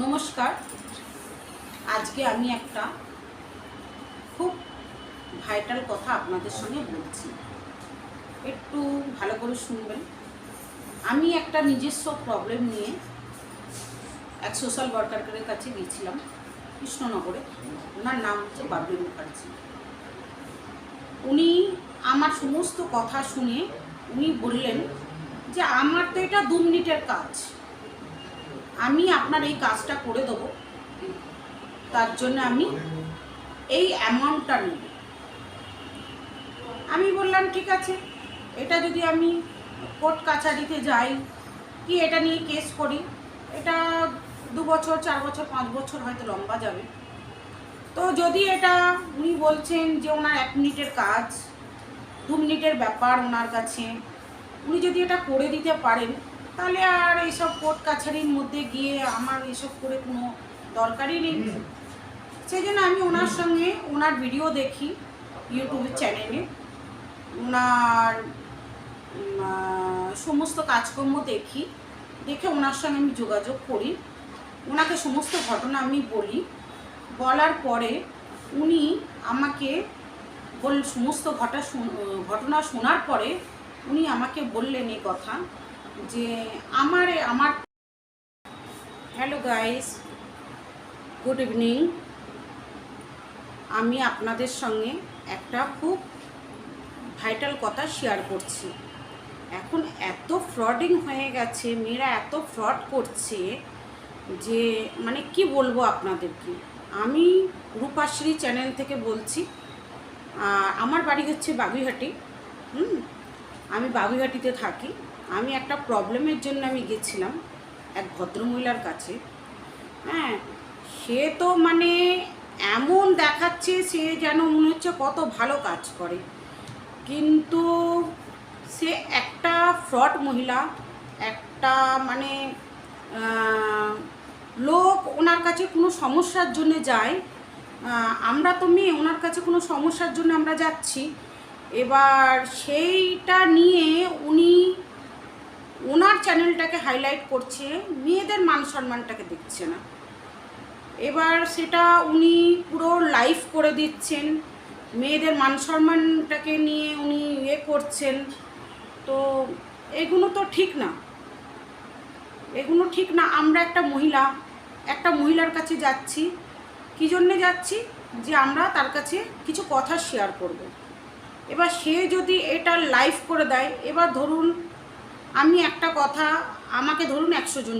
নমস্কার। আজকে আমি একটা খুব ভাইটাল কথা আপনাদের সঙ্গে বলছি, একটু ভালো করে শুনবেন। আমি একটা নিজস্ব প্রবলেম নিয়ে এক সোশ্যাল ওয়ার্কারের কাছে গিয়েছিলাম কৃষ্ণনগরে। ওনার নাম হচ্ছে বাবলি মুখার্জি। উনি আমার সমস্ত কথা শুনে উনি বললেন যে আমার তো এটা 2 মিনিটের কাজ, আমি আপনার এই কাজটা করে দেবো, তার জন্য আমি এই অ্যামাউন্টটা নেব। আমি বললাম ঠিক আছে, এটা যদি আমি কোর্ট কাছারিতে যাই কি এটা নিয়ে কেস করি, এটা 2 বছর 4 বছর 5 বছর হয়তো লম্বা যাবে। তো যদি এটা উনি বলছেন যে ওনার 1 মিনিটের কাজ, 2 মিনিটের ব্যাপার ওনার কাছে, উনি যদি এটা করে দিতে পারেন, তাহলে আর এইসব কোর্ট কাছারির মধ্যে গিয়ে আমার এসব করে কোনো দরকারই নেই। সেই জন্য আমি ওনার সঙ্গে ওনার ভিডিও দেখি ইউটিউব চ্যানেলে, ওনার সমস্ত কাজকর্ম দেখে ওনার সঙ্গে আমি যোগাযোগ করি, ওনাকে সমস্ত ঘটনা আমি বলার পরে উনি আমাকে সমস্ত ঘটনা শোনার পরে উনি আমাকে বললেন এই কথা যে আমার হ্যালো গাইস, গুড ইভিনিং। আমি আপনাদের সঙ্গে একটা খুব ভাইটাল কথা শেয়ার করছি। এখন এত ফ্রডিং হয়ে গেছে, মেয়েরা এত ফ্রড করছে যে মানে কি বলবো আপনাদেরকে। আমি রূপাশ্রী চ্যানেল থেকে বলছি। আমার বাড়ি হচ্ছে বাগুইহাটি। আমি বাগুইহাটিতে থাকি। আমি একটা প্রবলেমের জন্য আমি গেছিলাম এক ভদ্রমহিলার কাছে। হ্যাঁ, সে তো মানে এমন দেখাচ্ছে সে যেন মনে হচ্ছে কত ভালো কাজ করে, কিন্তু সে একটা ফ্রড মহিলা। একটা মানে লোক ওনার কাছে কোনো সমস্যার জন্য যায়, আমরা তো মেয়ে, ওনার কাছে কোনো সমস্যার জন্য আমরা যাচ্ছি। এবার সেইটা নিয়ে উনি ওনার চ্যানেলটাকে হাইলাইট করছে, মেয়েদের মান সম্মানটাকে দেখছে না। এবার সেটা উনি পুরো লাইভ করে দিচ্ছেন, মেয়েদের মান সম্মানটাকে নিয়ে উনি করছেন। তো এগুলো তো ঠিক না, এগুলো ঠিক না। আমরা একটা মহিলার কাছে যাচ্ছি, কী জন্যে যাচ্ছি? যে আমরা তার কাছে কিছু কথা শেয়ার করব। এবার সে যদি এটা লাইভ করে দেয়, এবার ধরুন আমি একটা কথা, আমাকে ধরুন 100 জন